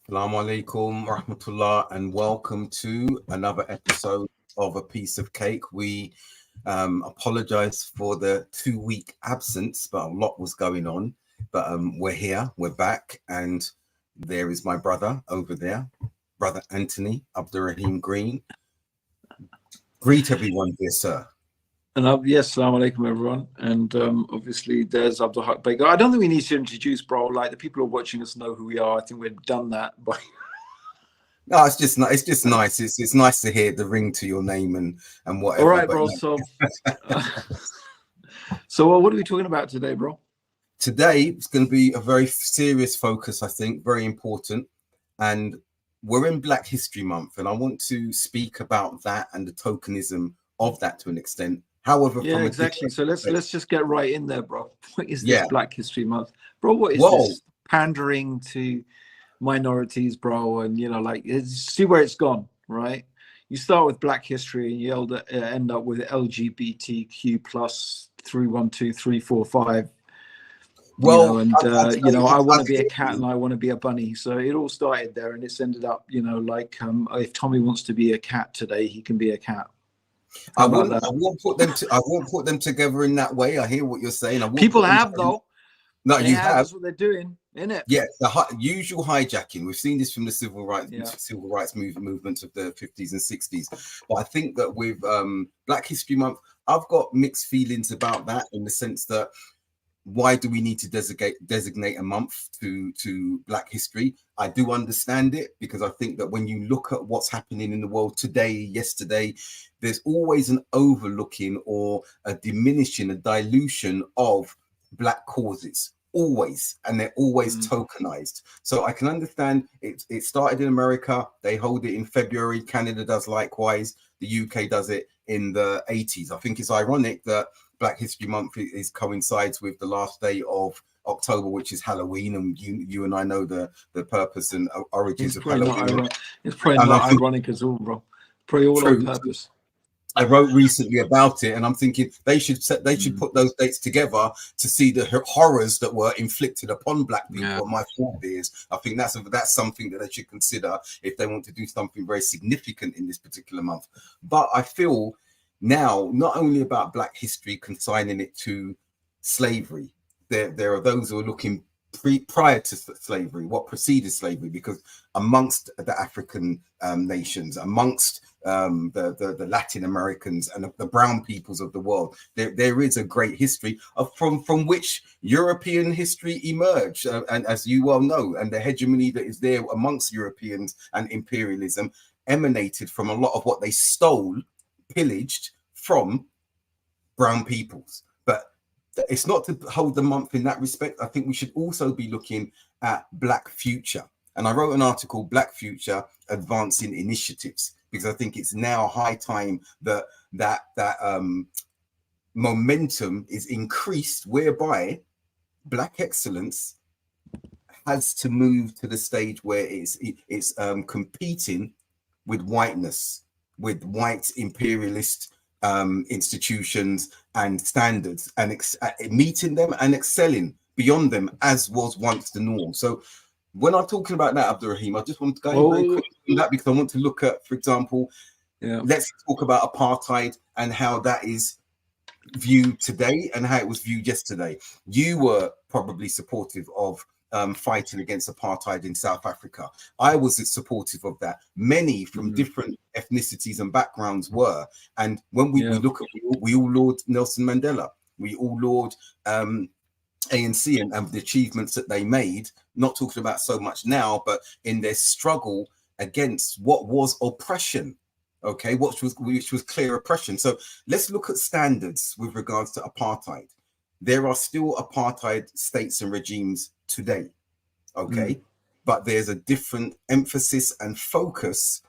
Assalamu alaikum rahmatullah, and welcome to another episode of A Piece of Cake. We apologize for the 2 week absence, but a lot was going on. But we're here, we're back, and there is my brother over there, Brother Anthony Abdurrahim Green. Greet everyone, dear sir. And yes, assalamu alaikum everyone. And obviously there's Abdul Haq Baker. I don't think we need to introduce, bro. Like the people who are watching us know who we are. I think we've done that. But no, it's just nice. It's nice to hear the ring to your name and whatever. All right, bro. No. So what are we talking about today, bro? Today it's going to be a very serious focus, I think, very important. And we're in Black History Month, and I want to speak about that and the tokenism of that to an extent. However, yeah, exactly. So let's just get right in there, bro. What is this Black History Month, bro? What is this pandering to minorities, bro? And like, see where it's gone, right? You start with Black history, and you end up with LGBTQ plus 312 345. Well, I want to be a cat and I want to be a bunny. So it all started there, and it's ended up, like, if Tommy wants to be a cat today, he can be a cat. I won't put them together in that way. I hear what you're saying. People have though. No, you have. That's what they're doing, isn't it? Yeah, the usual hijacking. We've seen this from the civil rights movements of the 50s and 60s. But I think that with Black History Month, I've got mixed feelings about that, in the sense that why do we need to designate a month to Black history? I do understand it, because I think that when you look at what's happening in the world today, yesterday, there's always an overlooking or a diminishing, a dilution of Black causes, always, and they're always tokenized. So I can understand it started in America. They hold it in February. Canada does likewise. The UK does it in the 80s. I think it's ironic that Black History Month coincides with the last day of October, which is Halloween, and you and I know the purpose and origins of Halloween. It's probably not ironic at all, bro. Probably all on purpose. I wrote recently about it, and I'm thinking they should put those dates together to see the horrors that were inflicted upon Black people. Yeah. My thought is, I think that's something that they should consider if they want to do something very significant in this particular month. But I feel now, not only about Black history, consigning it to slavery. There are those who are looking prior to slavery, what preceded slavery, because amongst the African nations, amongst the Latin Americans and the brown peoples of the world, there is a great history from which European history emerged, and as you well know, and the hegemony that is there amongst Europeans and imperialism emanated from a lot of what they stole, pillaged from brown peoples. But it's not to hold the month in that respect. I think we should also be looking at Black future. And I wrote an article, Black Future Advancing Initiatives, because I think it's now high time that momentum is increased, whereby Black excellence has to move to the stage where it's competing with whiteness, with white imperialist institutions and standards, and meeting them and excelling beyond them, as was once the norm. So when I'm talking about that, Abdurrahim, I just want to go very quickly on that, because I want to look at, for example, let's talk about apartheid and how that is viewed today and how it was viewed yesterday. You were probably supportive of fighting against apartheid in South Africa. I was supportive of that. Many from different ethnicities and backgrounds were. And when we look at, we all laud Nelson Mandela. We all laud ANC and the achievements that they made, not talking about so much now, but in their struggle against what was oppression, which was clear oppression. So let's look at standards with regards to apartheid. There are still apartheid states and regimes today, but there's a different emphasis and focus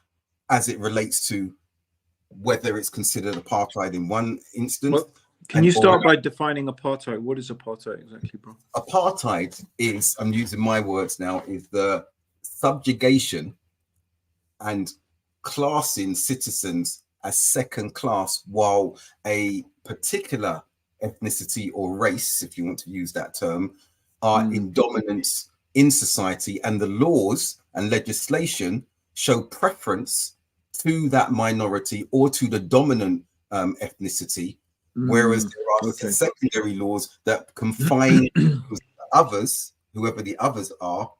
as it relates to whether it's considered apartheid in one instance. Can you start by defining apartheid? What is apartheid exactly, bro? Apartheid is, I'm using my words now, is the subjugation and classing citizens as second class, while a particular ethnicity or race, if you want to use that term, are in dominance in society, and the laws and legislation show preference to that minority or to the dominant ethnicity, whereas there are secondary laws that confine others, whoever the others are,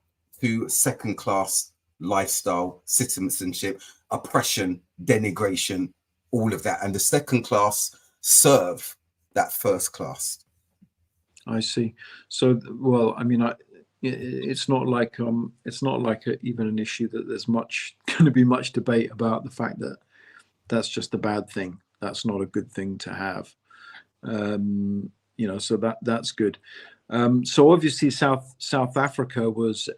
to second-class lifestyle, citizenship, oppression, denigration, all of that. And the second class serve that first class. I see. So, well, I mean, it's not like even an issue that there's going to be much debate about the fact that that's just a bad thing. That's not a good thing to have. So that's good. So obviously South Africa was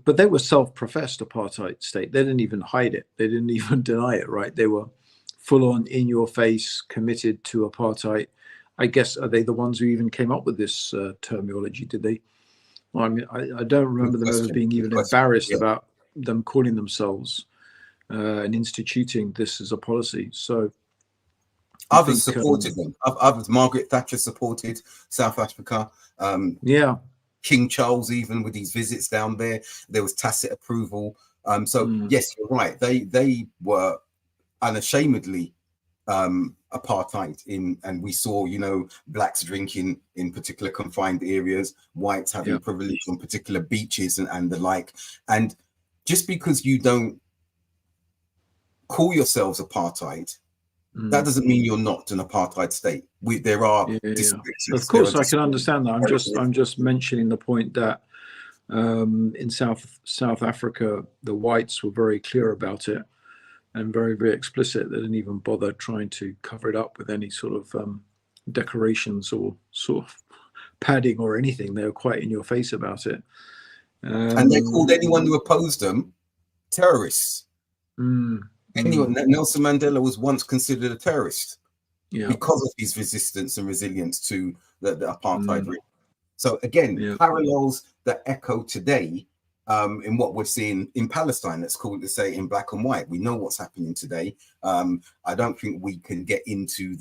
but they were self-professed apartheid state. They didn't even hide it. They didn't even deny it, right? They were full on, in your face, committed to apartheid. I guess, are they the ones who even came up with this terminology? Did they? Well, I mean, I don't remember them ever being even embarrassed about them calling themselves and instituting this as a policy. So others supported them. Others, Margaret Thatcher supported South Africa. King Charles, even with these visits down there, there was tacit approval. Yes, you're right. They were unashamedly apartheid and we saw, blacks drinking in particular confined areas, whites having privilege on particular beaches and the like. And just because you don't call yourselves apartheid, that doesn't mean you're not an apartheid state. There are disparities. Of course, I can understand that. I'm just mentioning the point that in South Africa, the whites were very clear about it and very, very explicit. They didn't even bother trying to cover it up with any sort of decorations or sort of padding or anything. They were quite in your face about it. And they called anyone who opposed them terrorists. Nelson Mandela was once considered a terrorist because of his resistance and resilience to the apartheid regime. So again, parallels that echo today in what we're seeing in Palestine. Let's call it to say in black and white. We know what's happening today. I don't think we can get into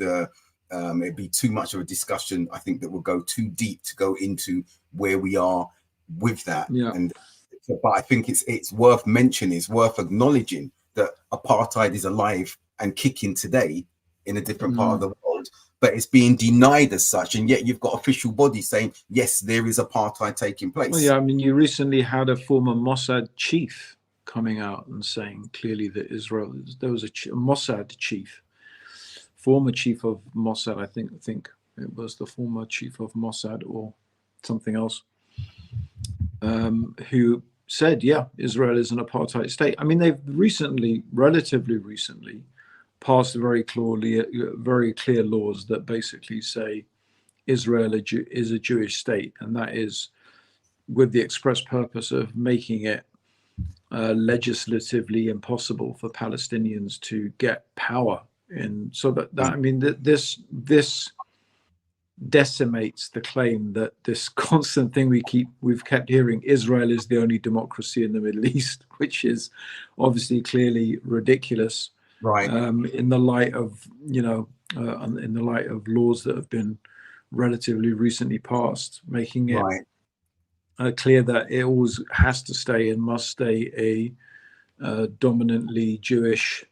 it'd be too much of a discussion. I think that will go too deep to go into where we are with that. But I think it's worth mentioning, it's worth acknowledging that apartheid is alive and kicking today in a different part of the world, but it's being denied as such. And yet you've got official bodies saying, yes, there is apartheid taking place. Well, I mean, you recently had a former Mossad chief coming out and saying clearly that there was a Mossad chief, former chief of Mossad, I think it was the former chief of Mossad or something else, who said, Israel is an apartheid state. I mean, they've relatively recently, passed very clear laws that basically say Israel is a Jewish state, and that is with the express purpose of making it legislatively impossible for Palestinians to get power in. So that I mean, this decimates the claim that this constant thing we've kept hearing, Israel is the only democracy in the Middle East, which is obviously clearly ridiculous, right? In the light of in the light of laws that have been relatively recently passed, making it clear that it always has to stay and must stay a dominantly Jewish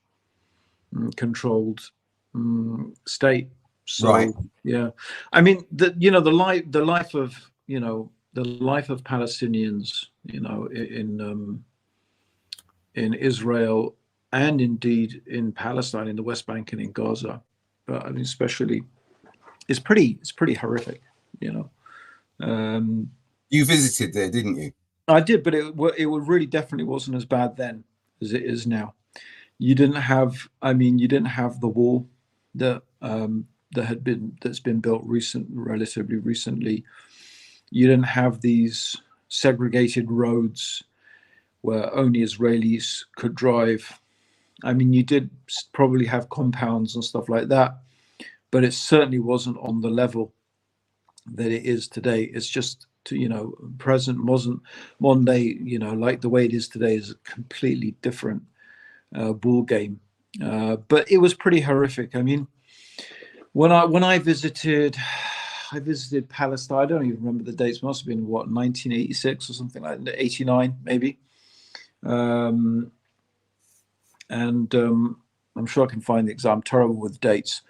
controlled state. So I mean, the life of Palestinians, in Israel and indeed in Palestine, in the West Bank and in Gaza, but I mean especially, it's pretty horrific. You visited there, didn't you? I did, but it really definitely wasn't as bad then as it is now. You didn't have the wall that's been built relatively recently. You didn't have these segregated roads where only Israelis could drive. I mean, you did probably have compounds and stuff like that, but it certainly wasn't on the level that it is today. It's just present modern day, like the way it is today is a completely different ball game. But it was pretty horrific. I mean, when I visited, I visited Palestine. I don't even remember the dates. It must have been what, 1986 or something like that, 89 maybe. I'm sure I can find the exact. I'm terrible with dates,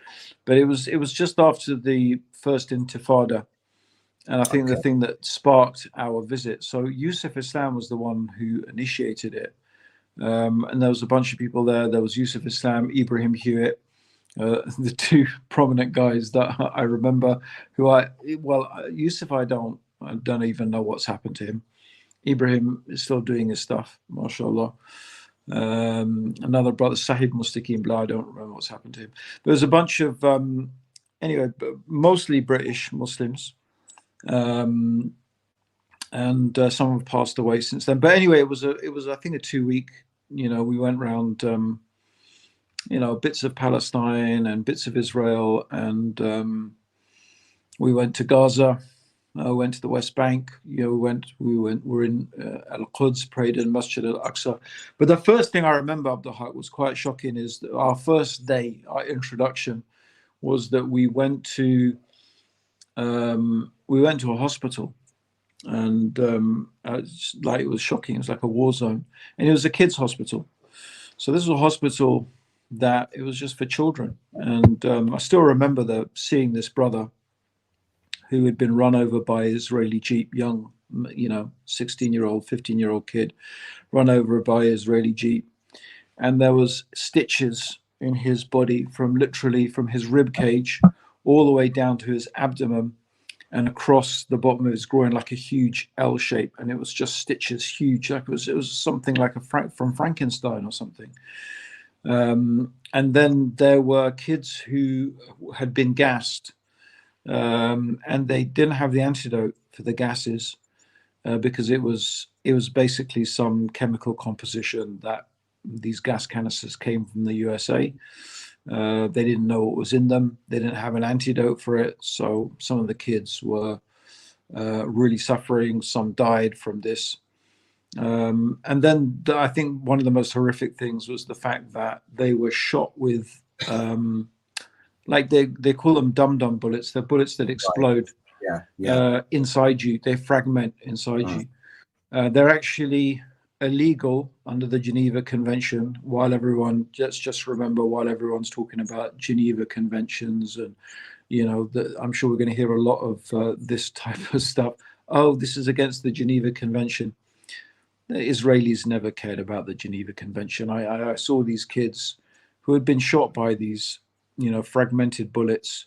but it was just after the first Intifada, and I think the thing that sparked our visit. So Yusuf Islam was the one who initiated it, and there was a bunch of people there. There was Yusuf Islam, Ibrahim Hewitt, the two prominent guys that I remember. Yusuf, I don't even know what's happened to him. Ibrahim is still doing his stuff, mashallah. Another brother, Sahib Mustaqim Blah, I don't remember what's happened to him. There's a bunch of anyway, mostly British Muslims, and some have passed away since then. But anyway, it was I think a 2-week. We went around bits of Palestine and bits of Israel, and we went to Gaza. Went to the West Bank. We're in Al-Quds, prayed in Masjid Al-Aqsa. But the first thing I remember, Abdul, was quite shocking. Is that our first day, our introduction, was that we went to a hospital, and it was shocking. It was like a war zone, and it was a kids' hospital. So this was a hospital that it was just for children, and I still remember seeing this brother who had been run over by an Israeli Jeep, young, 16-year-old, 15-year-old kid, run over by an Israeli Jeep. And there was stitches in his body literally from his rib cage all the way down to his abdomen and across the bottom of his groin, like a huge L shape. And it was just stitches, huge. Like it was something like from Frankenstein or something. And then there were kids who had been gassed, and they didn't have the antidote for the gases, because it was basically some chemical composition that these gas canisters came from the USA. They didn't know what was in them. They didn't have an antidote for it. So some of the kids were really suffering. Some died from this. And then I think one of the most horrific things was the fact that they were shot with like they call them dum-dum bullets. They're bullets that explode inside you. They fragment inside you. They're actually illegal under the Geneva Convention. Let's just remember, while everyone's talking about Geneva Conventions, and I'm sure we're going to hear a lot of this type of stuff. Oh, this is against the Geneva Convention. The Israelis never cared about the Geneva Convention. I saw these kids who had been shot by these fragmented bullets,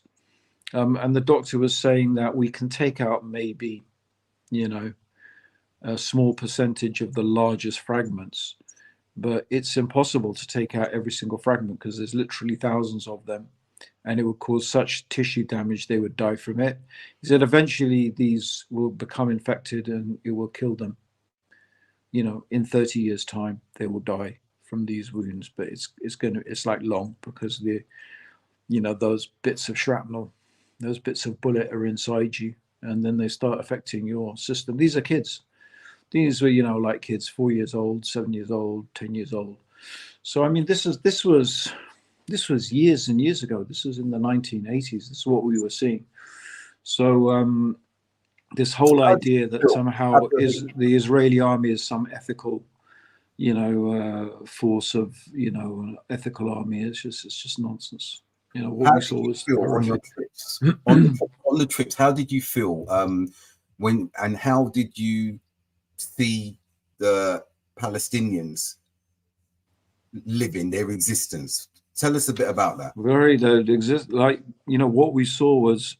and the doctor was saying that we can take out maybe a small percentage of the largest fragments, but it's impossible to take out every single fragment because there's literally thousands of them, and it would cause such tissue damage they would die from it. He said eventually these will become infected and it will kill them. In 30 years time they will die from these wounds, but it's like long, because those bits of shrapnel, those bits of bullet are inside you, and then they start affecting your system. These are kids. These were, like kids 4 years old, 7 years old, 10 years old. So, I mean, this was years and years ago. This was in the 1980s. This is what we were seeing. So this whole idea that somehow the Israeli army is some ethical, force of, ethical army, it's just nonsense. What we saw was on your trips. on the trips, how did you feel how did you see the Palestinians living their existence? Tell us a bit about that. What we saw was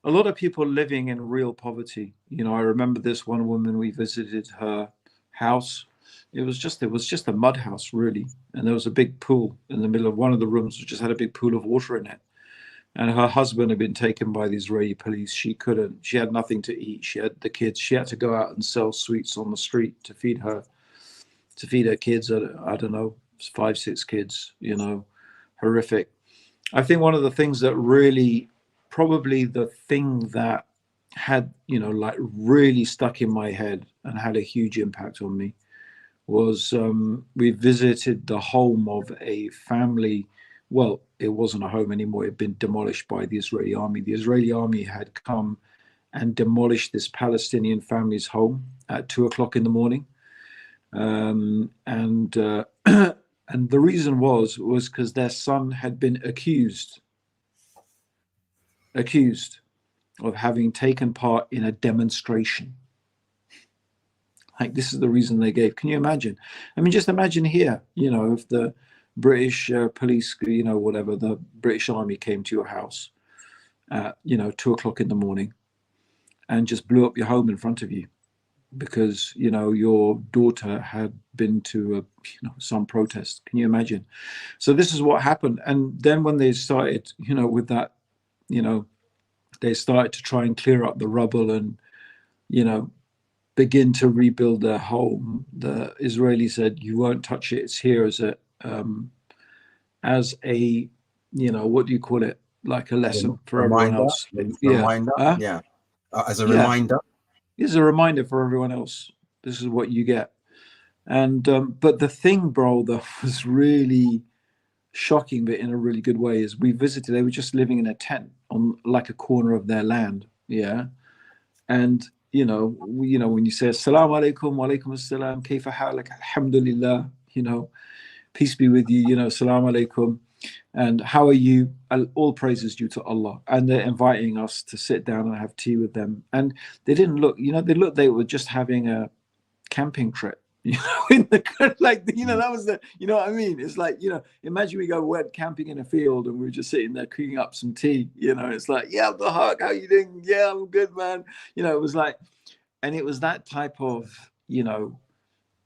a lot of people living in real poverty. I remember this one woman, we visited her house. It was just a mud house, really, and there was a big pool in the middle of one of the rooms, which just had a big pool of water in it. And her husband had been taken by the Israeli police. She had nothing to eat. She had the kids. She had to go out and sell sweets on the street to feed her kids. I don't know, 5, 6 kids, horrific. I think one of the things that really, probably the thing that had, really stuck in my head and had a huge impact on me was we visited the home of a family. Well, it wasn't a home anymore. It had been demolished by the Israeli army. The Israeli army had come and demolished this Palestinian family's home at 2 o'clock in the morning. And the reason was because their son had been accused of having taken part in a demonstration. Like, this is the reason they gave. Can you imagine? I mean, just imagine here, if the British police, whatever, the British army came to your house at, 2 o'clock in the morning and just blew up your home in front of you because, your daughter had been to some protest. Can you imagine? So this is what happened. And then when they started, with that, they started to try and clear up the rubble and, begin to rebuild their home. The Israeli said, "You won't touch it. It's here as a, what do you call it? Like a lesson for everyone else." Reminder. Yeah. As a reminder. It's a reminder for everyone else. This is what you get. And but the thing, bro, that was really shocking, but in a really good way, is we visited. They were just living in a tent on like a corner of their land. Yeah. And when you say assalamu alaikum, wa alaikum assalam, kayfa halak, alhamdulillah, peace be with you, assalamu alaikum, and how are you? All praises due to Allah. And they're inviting us to sit down and have tea with them. And they didn't look, they were just having a camping trip. In the that was the, what I mean? It's like, imagine we went camping in a field and we were just sitting there cooking up some tea. It's like, yeah, the Haq, how you doing? Yeah, I'm good, man. It was like, and it was that type of,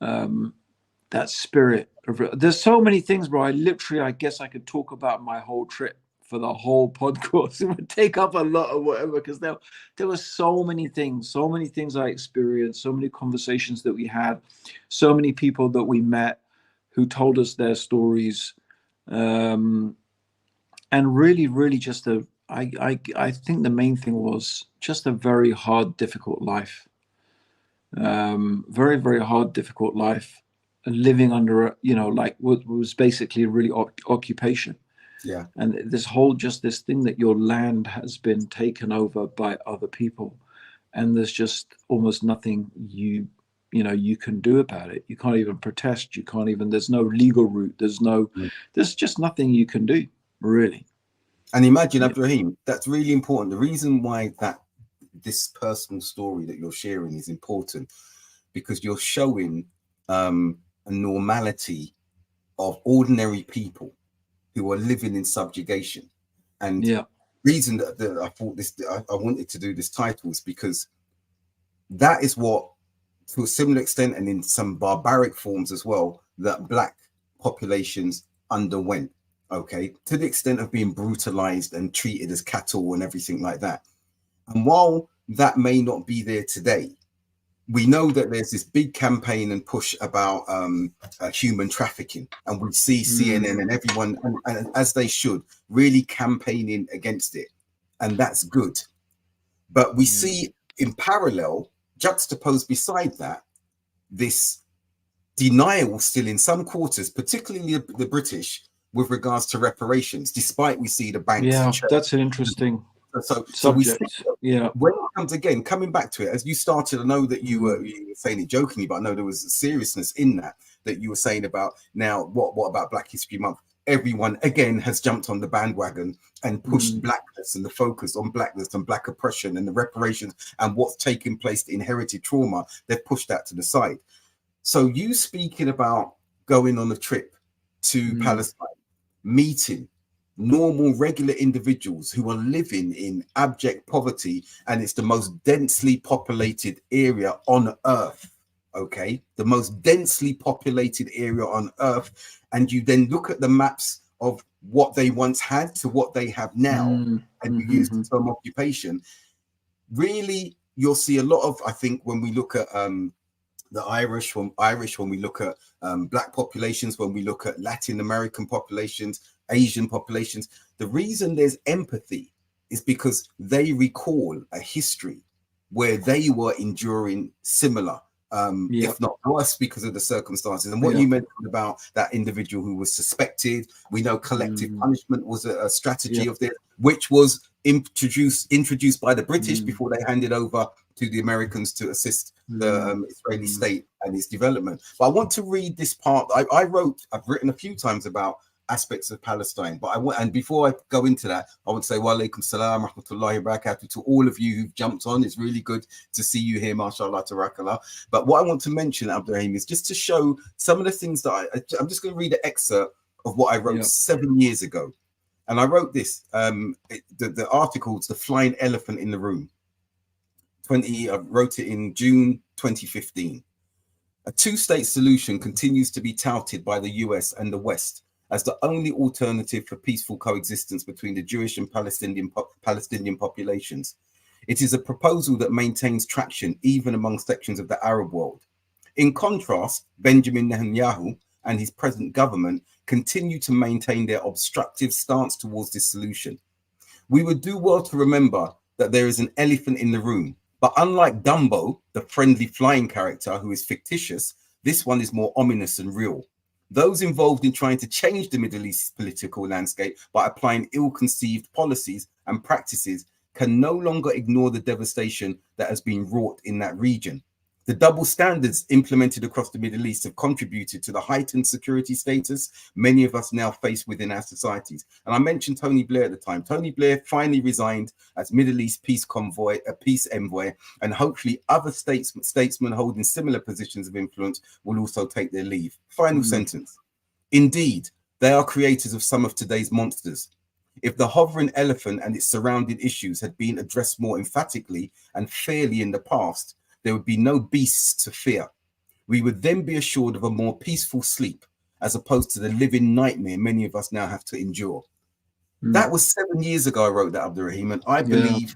that spirit of, there's so many things, bro. I guess I could talk about my whole trip for the whole podcast. It would take up a lot of whatever, because there were so many things I experienced, so many conversations that we had, so many people that we met who told us their stories, and really, really just I think the main thing was just a very hard, difficult life, very, very hard, difficult life, living under what was basically a really occupation. Yeah. And this thing that your land has been taken over by other people, and there's just almost nothing you can do about it. You can't even protest. You can't even, there's no legal route. There's just nothing you can do, really. And imagine, Abdurrahim, that's really important. The reason why this personal story that you're sharing is important, because you're showing a normality of ordinary people who are living in subjugation. And reason that I thought I wanted to do this title is because that is what, to a similar extent and in some barbaric forms as well, that Black populations underwent, okay, to the extent of being brutalized and treated as cattle and everything like that. And while that may not be there today, we know that there's this big campaign and push about human trafficking, and we see CNN and everyone, and as they should, really campaigning against it, and that's good. But we see in parallel, juxtaposed beside that, this denial still in some quarters, particularly the British, with regards to reparations, despite we see the banks. Yeah, that's an interesting so we see, when it comes again, coming back to it, as you started, I know that you were saying it jokingly, but I know there was a seriousness in that you were saying about now, what about Black History Month? Everyone again has jumped on the bandwagon and pushed blackness and the focus on blackness and Black oppression and the reparations and what's taking place, the inherited trauma. They've pushed that to the side. So you speaking about going on a trip to Palestine, meeting normal, regular individuals who are living in abject poverty, and it's the most densely populated area on earth, okay? The most densely populated area on earth. And you then look at the maps of what they once had to what they have now, and you use the term occupation. Really, you'll see a lot of, I think, when we look at the Irish, when we look at Black populations, when we look at Latin American populations, Asian populations, the reason there's empathy is because they recall a history where they were enduring similar if not worse, because of the circumstances. And what you mentioned about that individual who was suspected, we know collective punishment was a strategy of this, which was introduced by the British before they handed over to the Americans to assist the Israeli state and its development. But I want to read this part. I've written a few times about aspects of Palestine, but and before I go into that, I want to say wa alaikum salam rahmatullahi wa barakatuh to all of you who've jumped on. It's really good to see you here, mashallah tabarakallah. But what I want to mention, Abdurrahim, is just to show some of the things that I'm just going to read an excerpt of what I wrote 7 years ago. And I wrote this, the article's The Flying Elephant in the Room. I wrote it in June 2015. A two-state solution continues to be touted by the US and the West as the only alternative for peaceful coexistence between the Jewish and Palestinian populations. It is a proposal that maintains traction even among sections of the Arab world. In contrast, Benjamin Netanyahu and his present government continue to maintain their obstructive stance towards this solution. We would do well to remember that there is an elephant in the room, but unlike Dumbo, the friendly flying character who is fictitious, this one is more ominous and real. Those involved in trying to change the Middle East political landscape by applying ill-conceived policies and practices can no longer ignore the devastation that has been wrought in that region. The double standards implemented across the Middle East have contributed to the heightened security status many of us now face within our societies. And I mentioned Tony Blair at the time. Tony Blair finally resigned as Middle East peace envoy, and hopefully other statesmen holding similar positions of influence will also take their leave. Final sentence. Indeed, they are creators of some of today's monsters. If the hovering elephant and its surrounding issues had been addressed more emphatically and fairly in the past, there would be no beasts to fear. We would then be assured of a more peaceful sleep, as opposed to the living nightmare many of us now have to endure. That was 7 years ago I wrote that, Abdurrahim, and I believe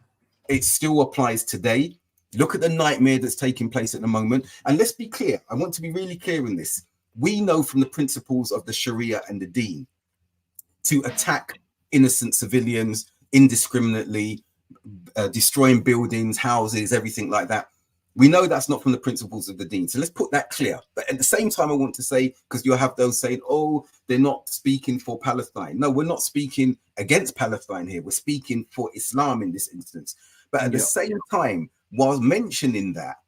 it still applies today. Look at the nightmare that's taking place at the moment. And let's be clear. I want to be really clear in this. We know from the principles of the Sharia and the Deen to attack innocent civilians indiscriminately, destroying buildings, houses, everything like that. We know that's not from the principles of the Deen. So let's put that clear. But at the same time, I want to say, because you'll have those saying, oh, they're not speaking for Palestine. No, we're not speaking against Palestine here. We're speaking for Islam in this instance. But at the same time, while mentioning that,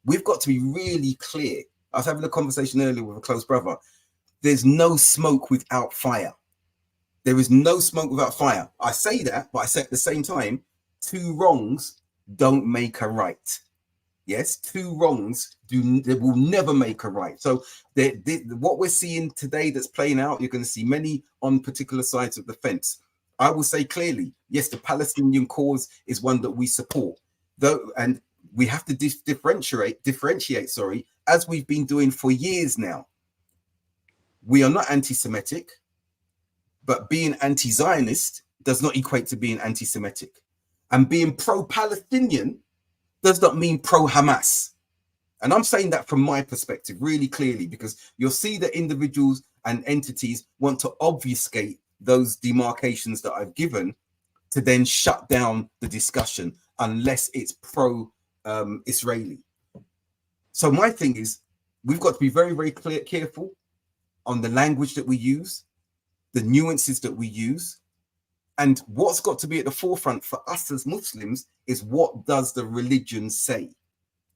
we've got to be really clear. I was having a conversation earlier with a close brother. There's no smoke without fire. There is no smoke without fire. I say that, but I say at the same time, two wrongs don't make a right. Yes, two wrongs they will never make a right. So what we're seeing today that's playing out, you're going to see many on particular sides of the fence. I will say clearly, yes, the Palestinian cause is one that we support, though, and we have to differentiate, as we've been doing for years now. We are not anti-Semitic, but being anti-Zionist does not equate to being anti-Semitic, and being pro-Palestinian does not mean pro-Hamas. And I'm saying that from my perspective really clearly, because you'll see that individuals and entities want to obfuscate those demarcations that I've given to then shut down the discussion unless it's pro-Israeli. So my thing is, we've got to be very, very careful on the language that we use, the nuances that we use. And what's got to be at the forefront for us as Muslims is, what does the religion say?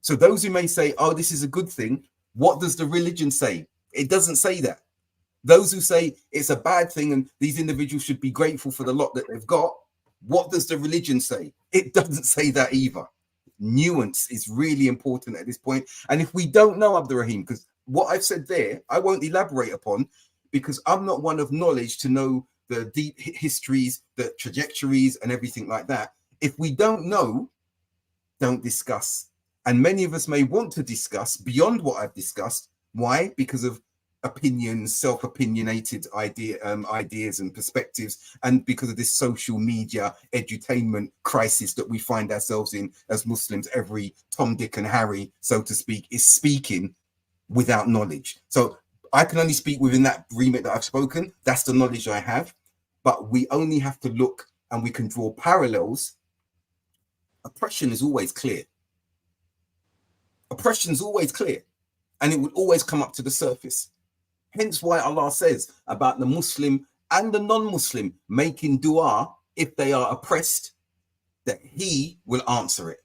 So those who may say, oh, this is a good thing, what does the religion say? It doesn't say that. Those who say it's a bad thing and these individuals should be grateful for the lot that they've got, what does the religion say? It doesn't say that either. Nuance is really important at this point. And if we don't know, Abdurrahim, because what I've said there, I won't elaborate upon, because I'm not one of knowledge to know the deep histories, the trajectories and everything like that. If we don't know, don't discuss. And many of us may want to discuss beyond what I've discussed. Why? Because of opinions, self-opinionated ideas and perspectives, and because of this social media edutainment crisis that we find ourselves in as Muslims. Every Tom, Dick and Harry, so to speak, is speaking without knowledge. So I can only speak within that remit that I've spoken. That's the knowledge I have. But we only have to look, and we can draw parallels. Oppression is always clear. Oppression's always clear, and it would always come up to the surface. Hence why Allah says about the Muslim and the non-Muslim making dua if they are oppressed, that He will answer it.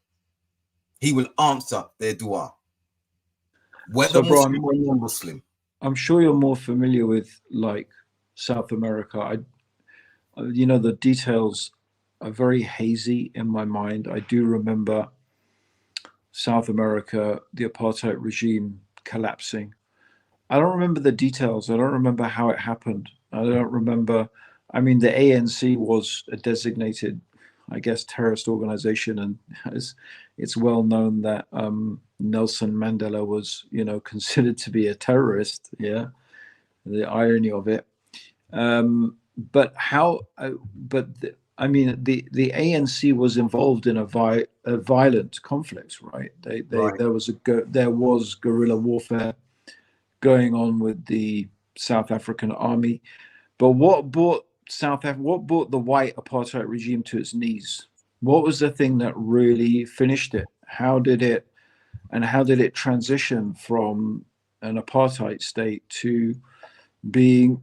He will answer their dua, whether Muslim or non-Muslim. I'm sure you're more familiar with like South America. The details are very hazy in my mind. I do remember South America, the apartheid regime collapsing. I don't remember the details. I don't remember how it happened. I don't remember. I mean, the ANC was a designated, I guess, terrorist organization, and it's well known that Nelson Mandela was, considered to be a terrorist. Yeah, the irony of it. But the ANC was involved in a violent conflict, right? Right. There was guerrilla warfare going on with the South African army. But what brought the white apartheid regime to its knees? What was the thing that really finished it? How did it transition from an apartheid state to being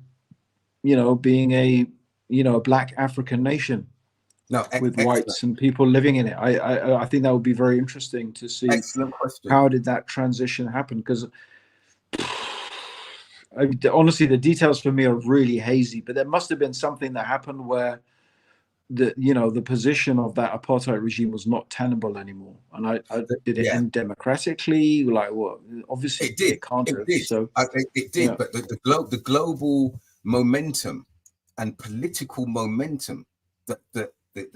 a Black African nation with whites and people living in it? I think that would be very interesting to see. Excellent question. How did that transition happen? Because honestly, the details for me are really hazy, but there must have been something that happened where the position of that apartheid regime was not tenable anymore. And did it end democratically? Like what? Obviously, it did. It can't have. Did. So it did. Yeah. But the global momentum and political momentum, the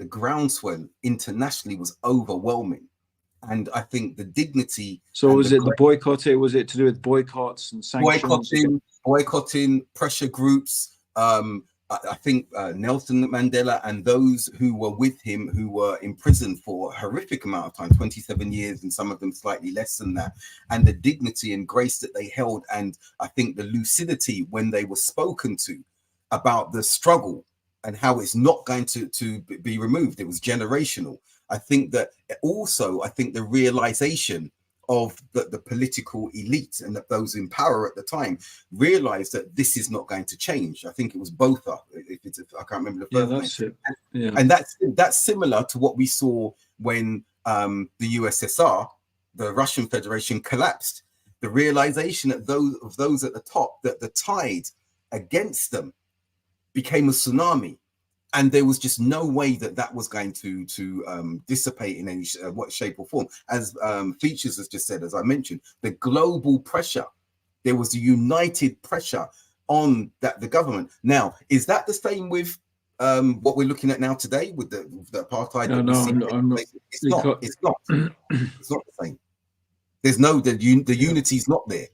groundswell internationally was overwhelming. And I think the dignity. So was it the boycotting? Was it to do with boycotts and sanctions? Boycotting, pressure groups. I think Nelson Mandela and those who were with him, who were imprisoned for a horrific amount of time, 27 years, and some of them slightly less than that, and the dignity and grace that they held, and I think the lucidity when they were spoken to about the struggle and how it's not going to be removed. It was generational. I think that also, the realization of the political elite and that those in power at the time realized that this is not going to change. I think it was Botha, if I can't remember the first name. And that's similar to what we saw when the USSR, the Russian Federation, collapsed. The realization that those at the top, that the tide against them became a tsunami. And there was just no way that was going to dissipate in any what shape or form. As Features has just said, as I mentioned, the global pressure, there was a united pressure on the government. Now, is that the same with what we're looking at now today with the apartheid? No, I'm not. It's not. It's not the same. There's the unity's not there.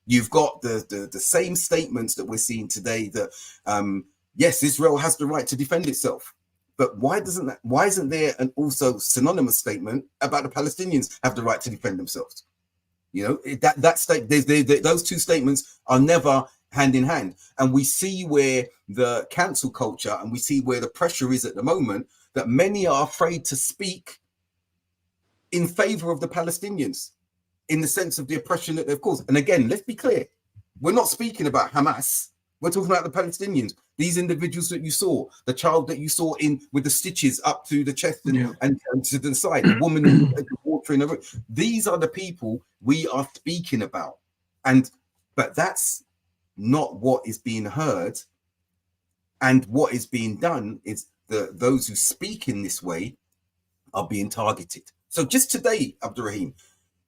You've got the same statements that we're seeing today that yes, Israel has the right to defend itself, but why isn't there an also synonymous statement about the Palestinians have the right to defend themselves? Those two statements are never hand in hand, and we see where the cancel culture and we see where the pressure is at the moment, that many are afraid to speak in favor of the Palestinians in the sense of the oppression that they've caused. And again, let's be clear, we're not speaking about Hamas. We're talking about the Palestinians, these individuals that you saw, the child that you saw in with the stitches up to the chest and to the side, the woman in the water in the room. These are the people we are speaking about. But that's not what is being heard. And what is being done is those who speak in this way are being targeted. So just today, Abdurrahim,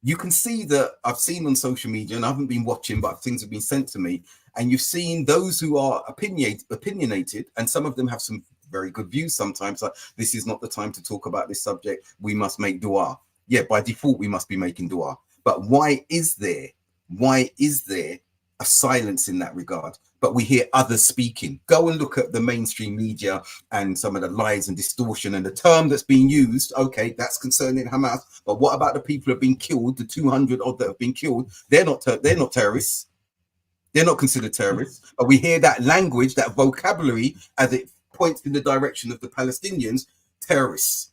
you can see that I've seen on social media, and I haven't been watching, but things have been sent to me. And you've seen those who are opinionated, and some of them have some very good views sometimes, like, this is not the time to talk about this subject. We must make dua. Yeah, by default, we must be making dua. But why is there a silence in that regard? But we hear others speaking. Go and look at the mainstream media and some of the lies and distortion and the term that's being used. Okay, that's concerning Hamas. But what about the people who have been killed, the 200 odd that have been killed? They're not terrorists. They're not considered terrorists. But we hear that language, that vocabulary, as it points in the direction of the Palestinians, terrorists.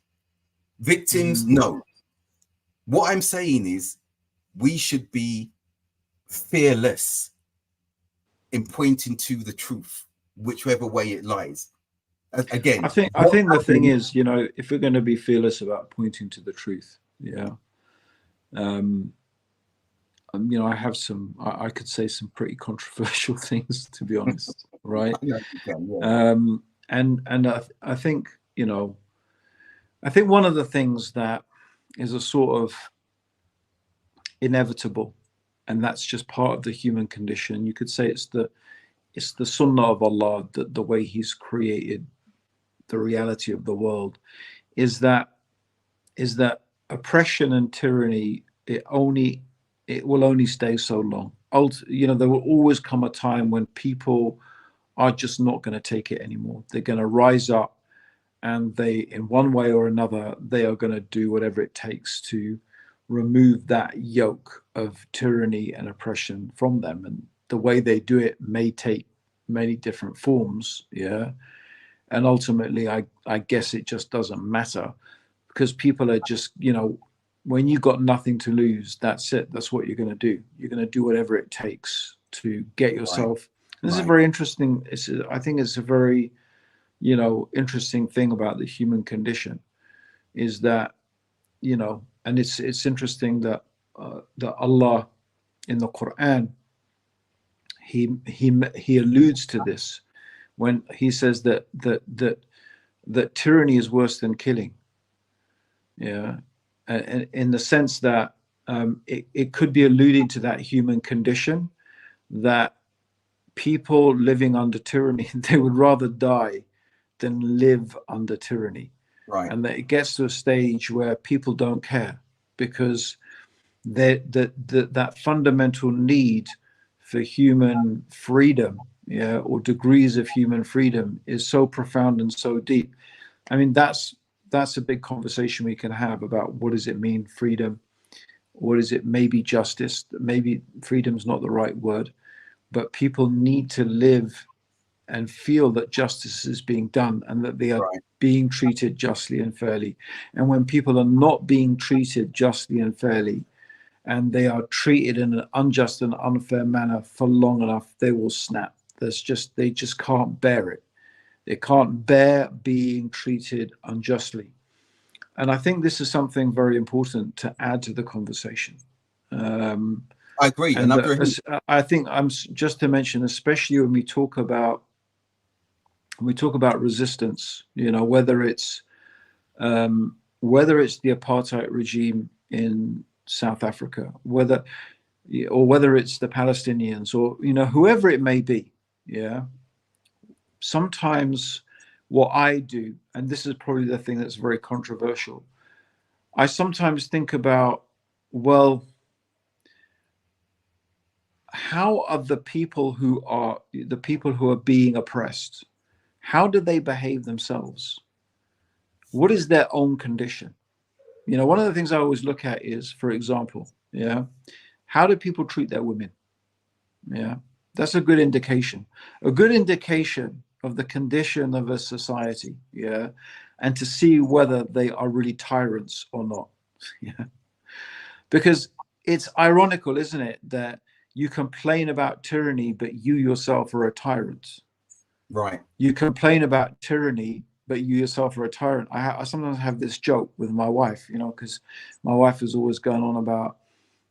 Victims, no. What I'm saying is, we should be fearless in pointing to the truth, whichever way it lies. Again, I think the thing is, you know, if we're going to be fearless about pointing to the truth, yeah, you know, I have some, I could say some pretty controversial things, to be honest, right? I know you can, yeah. And I think, you know, I think one of the things that is a sort of inevitable, and that's just part of the human condition. You could say it's the sunnah of Allah, that the way He's created the reality of the world, is that oppression and tyranny, it will only stay so long. You know, there will always come a time when people are just not going to take it anymore. They're going to rise up, and they, in one way or another, they are going to do whatever it takes to remove that yoke of tyranny and oppression from them. And the way they do it may take many different forms, yeah. And ultimately, I guess it just doesn't matter, because people are just, you know, when you got nothing to lose, that's it. That's what you're going to do. You're going to do whatever it takes to get yourself. Right. This is very interesting. I think it's a very, you know, interesting thing about the human condition, is that, you know, and it's interesting that that Allah in the Quran, he alludes to this when he says that tyranny is worse than killing. Yeah, and in the sense that it could be alluding to that human condition, that people living under tyranny, they would rather die than live under tyranny. Right. And that it gets to a stage where people don't care, because that fundamental need for human freedom, yeah, or degrees of human freedom, is so profound and so deep. I mean, that's a big conversation we can have about what does it mean, freedom? What is it? Maybe justice. Maybe freedom's not the right word, but people need to live and feel that justice is being done, and that they are being treated justly and fairly. And when people are not being treated justly and fairly, and they are treated in an unjust and unfair manner for long enough, they will snap. They just can't bear it. They can't bear being treated unjustly. And I think this is something very important to add to the conversation. I agree. And I think I'm just to mention, especially when we talk about resistance, you know, whether it's the apartheid regime in South Africa, whether it's the Palestinians, or, you know, whoever it may be, yeah. Sometimes what I do, and this is probably the thing that's very controversial, I sometimes think about, well, how are the people who are being oppressed, how do they behave themselves? What is their own condition? You know, one of the things I always look at is, for example, yeah, how do people treat their women? Yeah, that's a good indication. A good indication of the condition of a society, yeah, and to see whether they are really tyrants or not. Yeah, because it's ironical, isn't it, that you complain about tyranny, but you yourself are a tyrant. Right. You complain about tyranny, but you yourself are a tyrant. I sometimes have this joke with my wife, you know, because my wife is always going on about,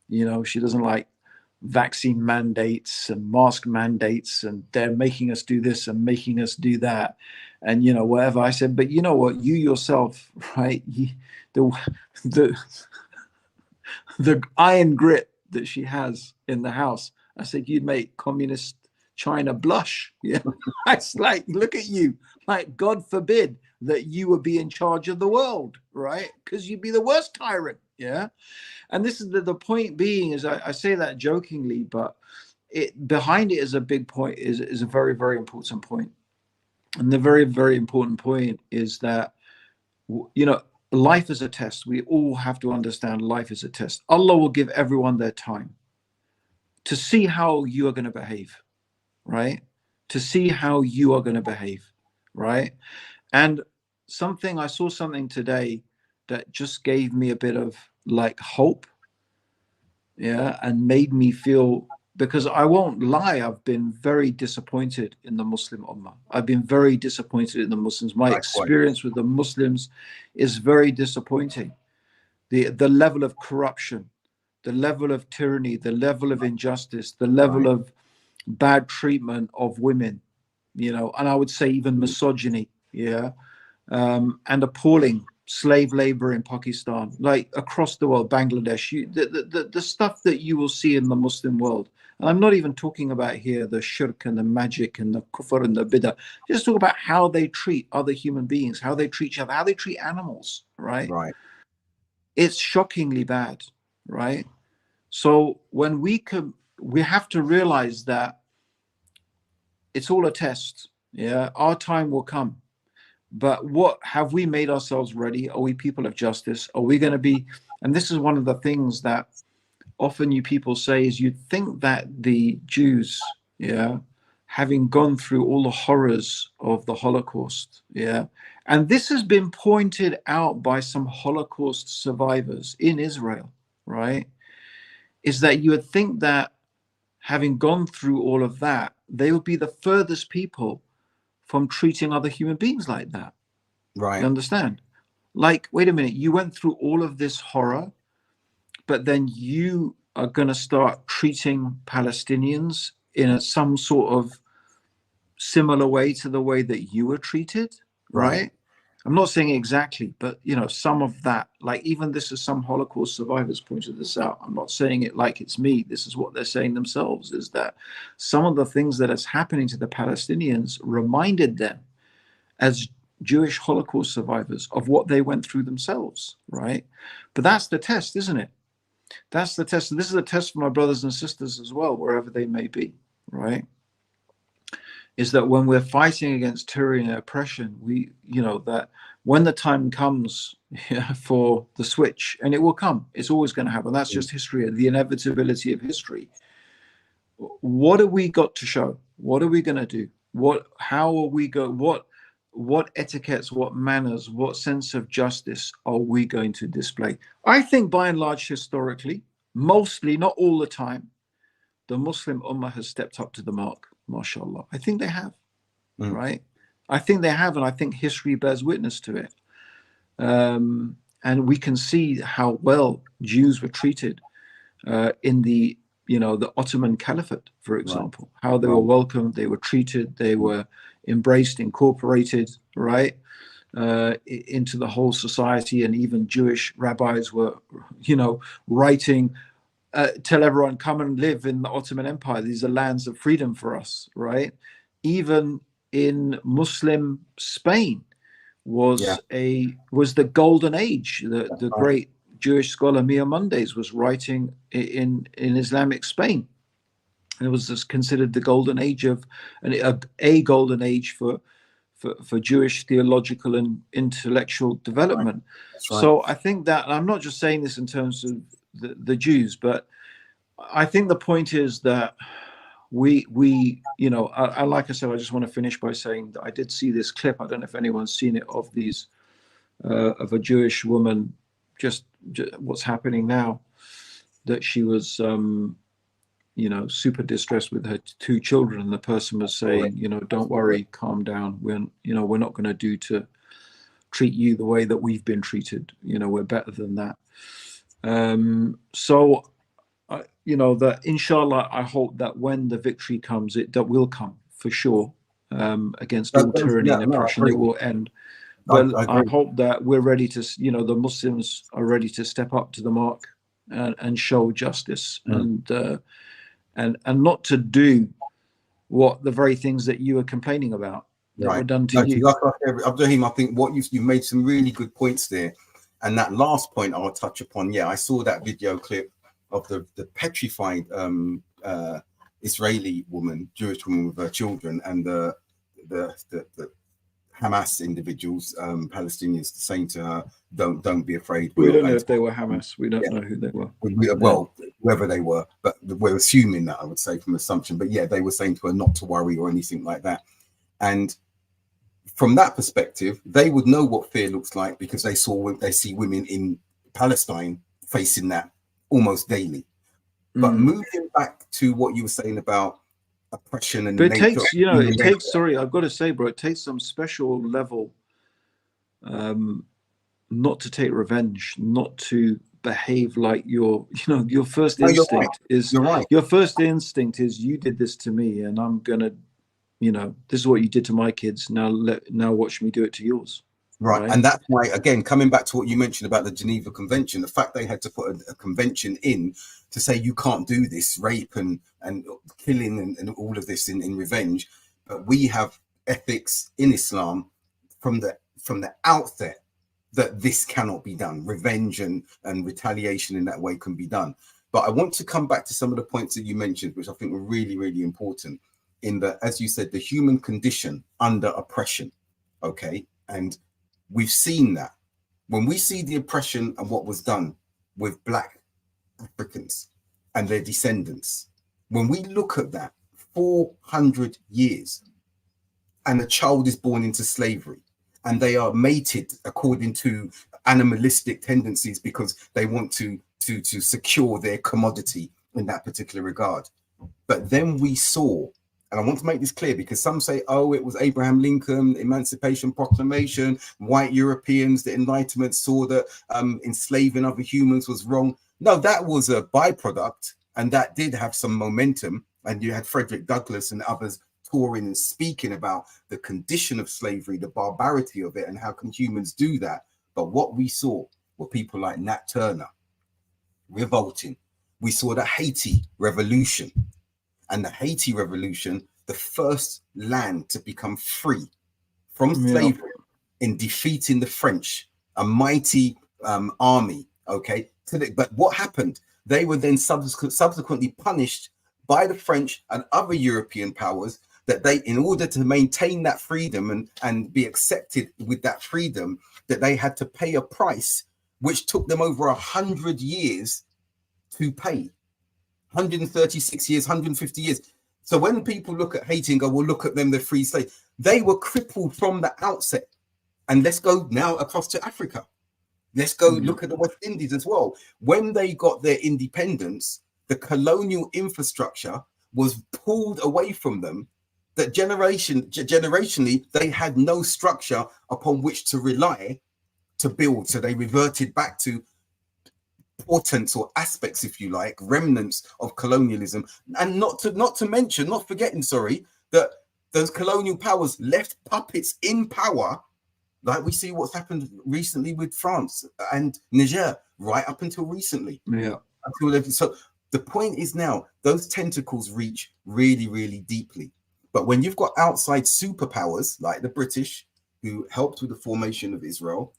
you know, she doesn't like vaccine mandates and mask mandates, and they're making us do this and making us do that, and, you know, whatever. I said, but you know what, you yourself, right, the the iron grip that she has in the house, I said, you'd make communist China blush. Yeah. It's like, look at you, like, God forbid that you would be in charge of the world, right? Because you'd be the worst tyrant. Yeah. And this is the point being, is I say that jokingly, but behind it is a big point, is a very, very important point. And the very, very important point is that, you know, life is a test. We all have to understand life is a test. Allah will give everyone their time to see how you are going to behave, right? To see how you are going to behave, right? And I saw something today that just gave me a bit of like hope. yeah, and made me feel, because I won't lie, I've been very disappointed in the Muslim Ummah. I've been very disappointed in the Muslims. My Likewise. experience with the Muslims is very disappointing. The level of corruption, the level of tyranny, the level of injustice, the level of bad treatment of women, and I would say even misogyny, and appalling slave labor in Pakistan, like across the world, Bangladesh, the stuff that you will see in the Muslim world. And I'm not even talking about here the shirk and the magic and the kufr and the bid'ah. Just talk about how they treat other human beings, how they treat each other, how they treat animals, right? Right. It's shockingly bad, right? So when we have to realize that it's all a test. Yeah, our time will come. But what have we made ourselves ready? Are we people of justice? Are we going to be? And this is one of the things that often you people say is you'd think that the Jews, having gone through all the horrors of the Holocaust, and this has been pointed out by some Holocaust survivors in Israel, right? Is that you would think that having gone through all of that, they would be the furthest people from treating other human beings like that. Right. You understand? Like, wait a minute, you went through all of this horror, but then you are going to start treating Palestinians in some sort of similar way to the way that you were treated, right? I'm not saying exactly, but some of that, like even this is some Holocaust survivors pointed this out. I'm not saying it like it's me. This is what they're saying themselves, is that some of the things that is happening to the Palestinians reminded them as Jewish Holocaust survivors of what they went through themselves, right? But that's the test, isn't it? That's the test. And this is a test for my brothers and sisters as well, wherever they may be, right? Is that when we're fighting against tyranny and oppression, that when the time comes for the switch, and it will come, it's always going to happen. That's just history, the inevitability of history. What have we got to show? What are we going to do? How are we go? What etiquettes, what manners, what sense of justice are we going to display? I think by and large, historically, mostly, not all the time, the Muslim Ummah has stepped up to the mark, mashallah. I think they have, right? I think they have, and I think history bears witness to it. And we can see how well Jews were treated in the Ottoman Caliphate, for example, how they were welcomed, they were treated, they were embraced, incorporated, right, into the whole society. And even Jewish rabbis were, writing, tell everyone, come and live in the Ottoman Empire. These are lands of freedom for us, right? Even in Muslim Spain was the golden age. The great Jewish scholar Maimonides was writing in Islamic Spain. And it was just considered the golden age of a golden age for Jewish theological and intellectual development. Right. So I think that, and I'm not just saying this in terms of the Jews, but I think the point is that we like I said, I just want to finish by saying that I did see this clip. I don't know if anyone's seen it, of these of a Jewish woman, just what's happening now, that she was super distressed with her two children, and the person was saying, don't worry, calm down, we're not going to treat you the way that we've been treated, we're better than that. So that inshallah, I hope that when the victory comes, that will come for sure, against all tyranny and oppression, it will end. But I hope that we're ready to, the Muslims are ready to step up to the mark and show justice, and not to do what the very things that you were complaining about that were done to you. Abdurrahim, I think what you made some really good points there, and that last point I'll touch upon. Yeah, I saw that video clip of the petrified Israeli woman, Jewish woman with her children, and the Hamas individuals, Palestinians, saying to her, "Don't be afraid." We don't know if they were Hamas. We don't know who they were. Well, whoever they were, but we're assuming that, I would say, from assumption. But yeah, they were saying to her not to worry or anything like that. And from that perspective, they would know what fear looks like, because they see women in Palestine facing that almost daily. But moving back to what you were saying about oppression and but it nature, takes, you know, it takes, sorry, I've got to say, bro, it takes some special level not to take revenge, not to behave like your, you know, your first instinct is, your first instinct is, you did this to me and I'm gonna, you know, this is what you did to my kids, now watch me do it to yours. Right. And that's why, again, coming back to what you mentioned about the Geneva Convention, the fact they had to put a convention in to say you can't do this, rape and killing and all of this in revenge. But we have ethics in Islam from the outset that this cannot be done. Revenge and retaliation in that way can be done. But I want to come back to some of the points that you mentioned, which I think were really, really important, in that, as you said, the human condition under oppression. Okay. And we've seen that when we see the oppression and what was done with Black Africans and their descendants, when we look at that 400 years and a child is born into slavery and they are mated according to animalistic tendencies because they want to secure their commodity in that particular regard. But then we saw, and I want to make this clear because some say, oh, it was Abraham Lincoln, Emancipation Proclamation, white Europeans, the Enlightenment saw that enslaving other humans was wrong. No, that was a byproduct, and that did have some momentum. And you had Frederick Douglass and others touring and speaking about the condition of slavery, the barbarity of it, and how can humans do that. But what we saw were people like Nat Turner revolting. We saw the Haiti Revolution. And the Haiti Revolution, the first land to become free from slavery in defeating the French, a mighty army, okay? But what happened? They were then subsequently punished by the French and other European powers that they, in order to maintain that freedom and be accepted with that freedom, that they had to pay a price, which took them over 100 years to pay. 136 years, 150 years. So when people look at Haiti and go, well, look at them, they're free slaves. They were crippled from the outset. And let's go now across to Africa. Let's go look at the West Indies as well. When they got their independence, the colonial infrastructure was pulled away from them. That generationally, they had no structure upon which to rely to build. So they reverted back to portents or aspects, if you like, remnants of colonialism, and not to mention, not forgetting, sorry, that those colonial powers left puppets in power, like we see what's happened recently with France and Niger, right up until recently. So the point is now those tentacles reach really, really deeply. But when you've got outside superpowers like the British, who helped with the formation of Israel,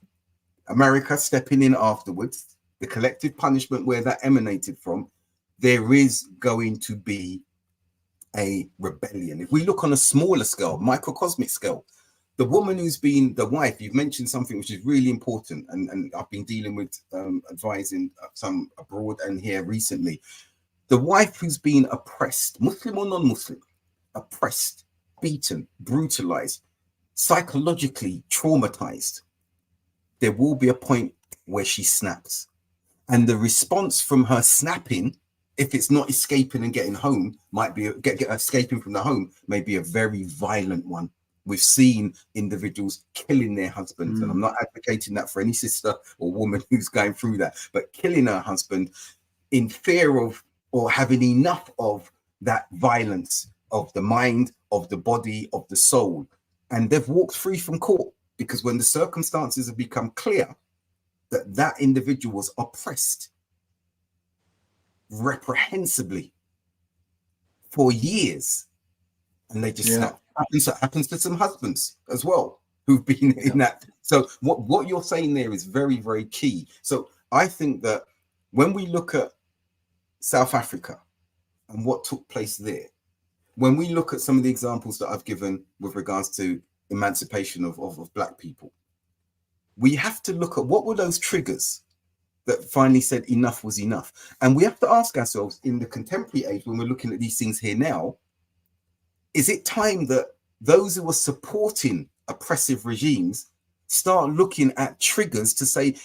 America stepping in afterwards, the collective punishment where that emanated from, there is going to be a rebellion. If we look on a smaller scale, microcosmic scale, the woman who's been the wife, you've mentioned something which is really important, and I've been dealing with advising some abroad and here recently. The wife who's been oppressed, Muslim or non-Muslim, oppressed, beaten, brutalized, psychologically traumatized, there will be a point where she snaps. And the response from her snapping, if it's not escaping and getting home, might be escaping from the home, may be a very violent one. We've seen individuals killing their husbands, and I'm not advocating that for any sister or woman who's going through that, but killing her husband in fear of or having enough of that violence of the mind, of the body, of the soul. And they've walked free from court because when the circumstances have become clear that that individual was oppressed reprehensibly for years, and they just snapped. Happens to some husbands as well who've been in that. So what you're saying there is very, very key. So I think that when we look at South Africa and what took place there, when we look at some of the examples that I've given with regards to emancipation of Black people, we have to look at what were those triggers that finally said enough was enough. And we have to ask ourselves in the contemporary age, when we're looking at these things here now, is it time that those who are supporting oppressive regimes start looking at triggers to say,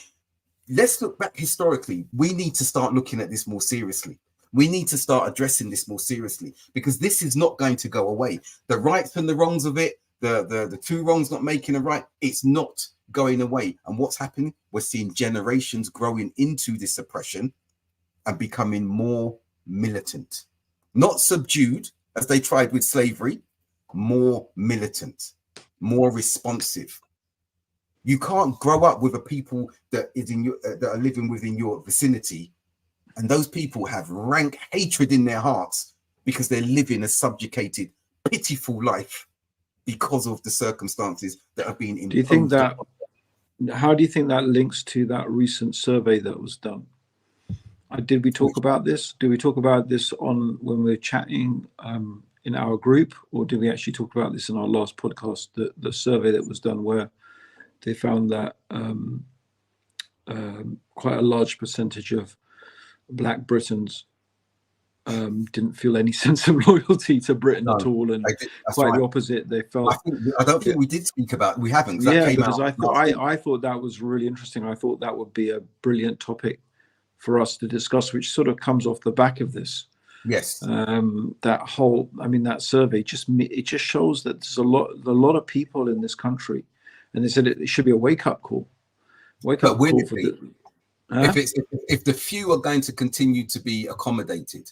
let's look back historically. We need to start looking at this more seriously. We need to start addressing this more seriously, because this is not going to go away. The rights and the wrongs of it, the two wrongs not making a right, it's not going away. And what's happening? We're seeing generations growing into this oppression and becoming more militant, not subdued as they tried with slavery, more militant, more responsive. You can't grow up with a people that is in your that are living within your vicinity, and those people have rank hatred in their hearts because they're living a subjugated, pitiful life because of the circumstances that have been imposed. Do you think that? How do you think that links to that recent survey that was done? Did we talk about this? Did we talk about this on when we were chatting in our group, or did we actually talk about this in our last podcast? The survey that was done where they found that quite a large percentage of Black Britons didn't feel any sense of loyalty to Britain at all, and quite the opposite. They felt. I don't think we did speak about. We haven't. Yeah, because I thought that was really interesting. I thought that would be a brilliant topic for us to discuss, which sort of comes off the back of this. Yes. That whole, I mean, that survey just shows that there's a lot of people in this country, and they said it should be a wake up call. Wake up call for the. If the few are going to continue to be accommodated,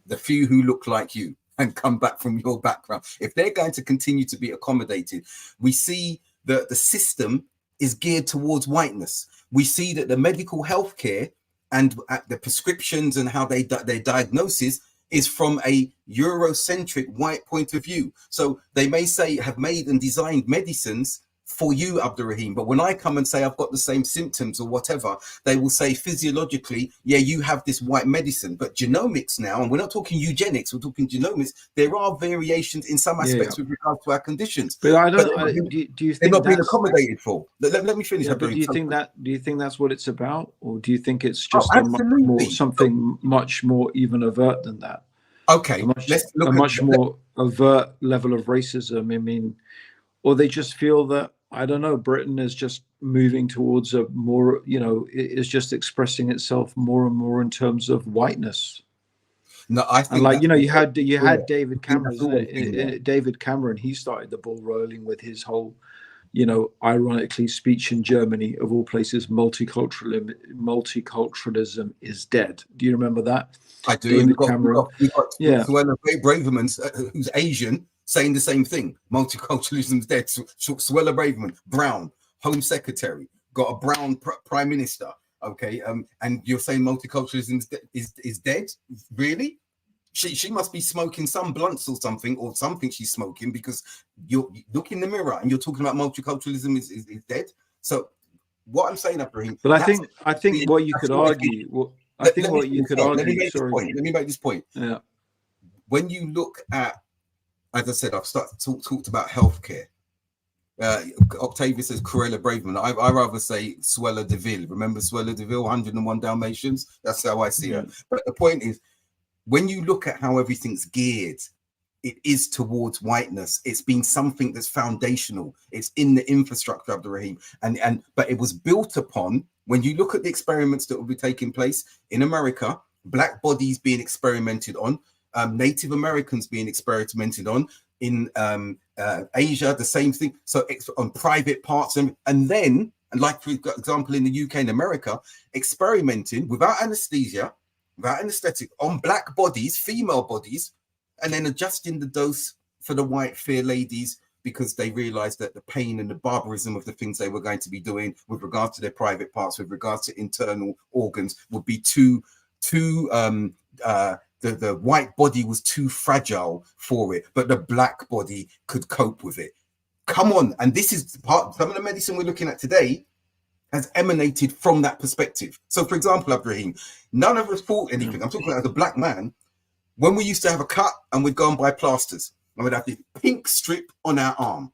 the few who look like you and come back from your background, if they're going to continue to be accommodated, we see that the system is geared towards whiteness. We see that the medical health care and the prescriptions and how their diagnosis is from a Eurocentric white point of view. So they may say have made and designed medicines for you, Abdurrahim, but when I come and say I've got the same symptoms or whatever, they will say physiologically, yeah, you have this white medicine. But genomics now, and we're not talking eugenics, we're talking genomics, there are variations in some aspects with regard to our conditions. But I don't. Do you think they're not being accommodated for? Let me finish. Yeah, but do you think that's what it's about, or do you think it's just something much more even overt than that? Okay, let's look at a much more overt level of racism. I mean, or they just feel that, I don't know, Britain is just moving towards a more, is just expressing itself more and more in terms of whiteness. No, I think, and you had David Cameron. David Cameron, he started the ball rolling with his whole, ironically, speech in Germany, of all places, multiculturalism is dead. Do you remember that? I do. David Cameron. We've got Suella Braverman, who's Asian, saying the same thing. Multiculturalism is dead. Suella Braverman, brown, Home Secretary, got a brown Prime Minister. Okay, and you're saying multiculturalism is dead? Really? She must be smoking some blunts or something she's smoking, because you look in the mirror and you're talking about multiculturalism is dead. So what I'm saying, Ibrahim, but I think what you could argue. Let me make this point. Yeah. When you look at, as I said, I've talked about healthcare. Octavia says Cruella Braverman. I rather say Suella Deville. Remember Suella Deville, 101 Dalmatians? That's how I see her. But the point is, when you look at how everything's geared, it is towards whiteness. It's been something that's foundational. It's in the infrastructure of the Rahim. But it was built upon, when you look at the experiments that will be taking place in America, black bodies being experimented on, Native Americans being experimented on, in Asia, the same thing. So on private parts, and then, and like for example in the UK and America, experimenting without anesthesia, without anesthetic, on black bodies, female bodies, and then adjusting the dose for the white fair ladies, because they realized that the pain and the barbarism of the things they were going to be doing with regards to their private parts, with regards to internal organs, would be the white body was too fragile for it, but the black body could cope with it. Come on. And this is some of the medicine we're looking at today has emanated from that perspective. So for example, Ibrahim, none of us thought anything. I'm talking about as a black man, when we used to have a cut and we'd go and buy plasters, and we'd have this pink strip on our arm.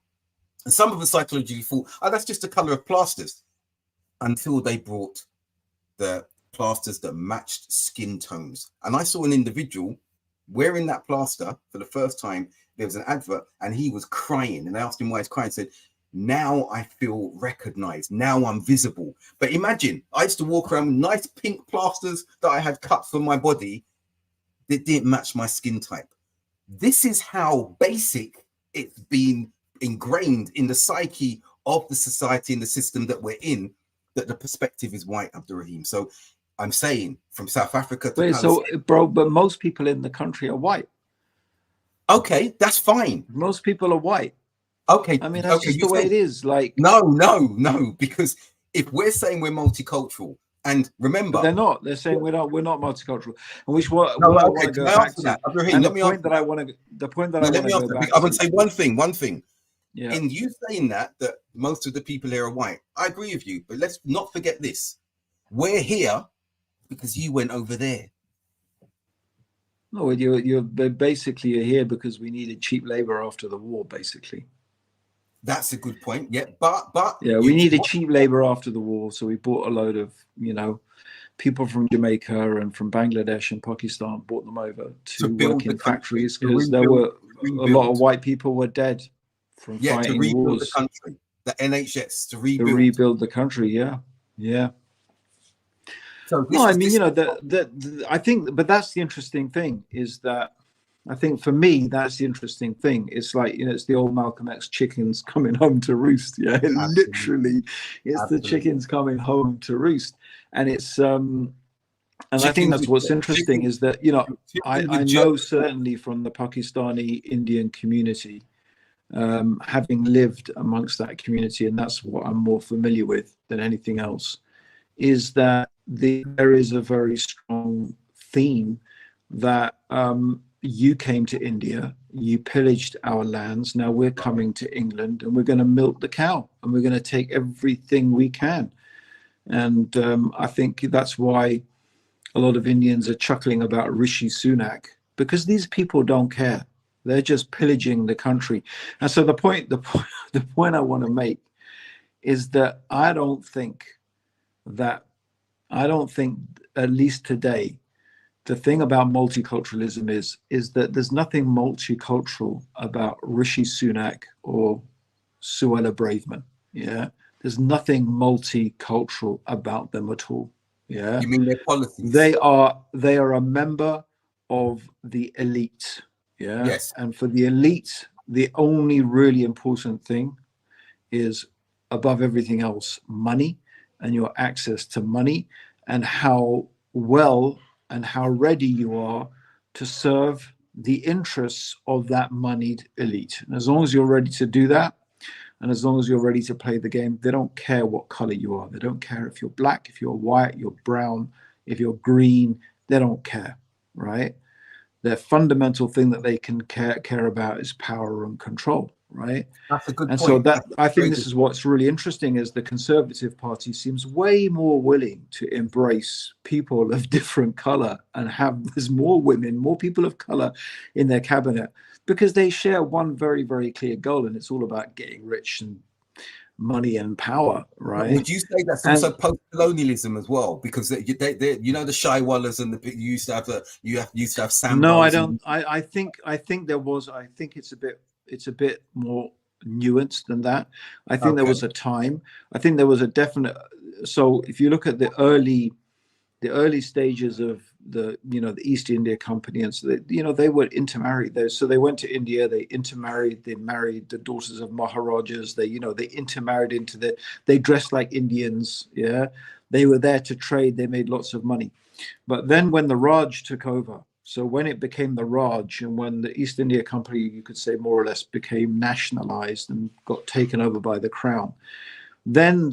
And some of us psychologically thought, oh, that's just the color of plasters, until they brought the plasters that matched skin tones. And I saw an individual wearing that plaster for the first time. There was an advert and he was crying, and I asked him why he's crying. He said, now I feel recognized, now I'm visible. But imagine, I used to walk around with nice pink plasters that I had cut for my body, that didn't match my skin type. This is how basic it's been ingrained in the psyche of the society and the system that we're in, that the perspective is white, Abdurrahim. So I'm saying from South Africa to Palestine. So, bro, but most people in the country are white. Okay, that's fine. Most people are white. Okay. I mean, that's just the way it is. Like, no, because if we're saying we're multicultural, and remember, they're not. They're saying we're not multicultural. And which what I want to go back to, and the point that I want to go back I would say one thing. Yeah. In you saying that most of the people here are white, I agree with you, but let's not forget this: we're here because you went over there. No, you're basically here because we needed cheap labor after the war, basically. That's a good point. Yeah, but yeah, we needed cheap labor after the war, so we bought a load of people from Jamaica and from Bangladesh and Pakistan, brought them over to work in factories because there were a lot of white people were dead from fighting to rebuild wars. The country, the NHS to rebuild the country. Yeah. So I mean, I think, but that's the interesting thing is that I think for me, that's the interesting thing. It's like, it's the old Malcolm X chickens coming home to roost. Yeah, literally, it's the chickens coming home to roost. And it's, and I think that's what's interesting is that, I know certainly from the Pakistani Indian community, having lived amongst that community, and that's what I'm more familiar with than anything else, is that there is a very strong theme that you came to India, you pillaged our lands, now we're coming to England and we're going to milk the cow and we're going to take everything we can. And I think that's why a lot of Indians are chuckling about Rishi Sunak, because these people don't care. They're just pillaging the country. And so the point I want to make is that I don't think, at least today, the thing about multiculturalism is that there's nothing multicultural about Rishi Sunak or Suella Braverman. Yeah, there's nothing multicultural about them at all. Yeah, you mean their policies? They are a member of the elite. Yeah, yes. And for the elite, the only really important thing is, above everything else, money and your access to money and how well and how ready you are to serve the interests of that moneyed elite. And as long as you're ready to do that, and as long as you're ready to play the game, they don't care what color you are. They don't care if you're black, if you're white, you're brown, if you're green. They don't care, right? Their fundamental thing that they can care about is power and control, right? That's a good point. So I think this is what's really interesting is the Conservative Party seems way more willing to embrace people of different color and there's more women, more people of color in their cabinet, because they share one very, very clear goal, and it's all about getting rich and money and power, right? Would you say that's also post-colonialism as well? Because they the Shaiwalas and you used to have Sam. No, I don't. I think there was. I think it's a bit more nuanced than that. I think there was a time. I think there was a definite. So if you look at the early stages of the East India Company, and so they were intermarried. So they went to India, they intermarried, they married the daughters of Maharajas. They intermarried they dressed like Indians. Yeah, they were there to trade. They made lots of money. But then when the Raj took over, so when it became the Raj, and when the East India Company, you could say more or less, became nationalized and got taken over by the crown, then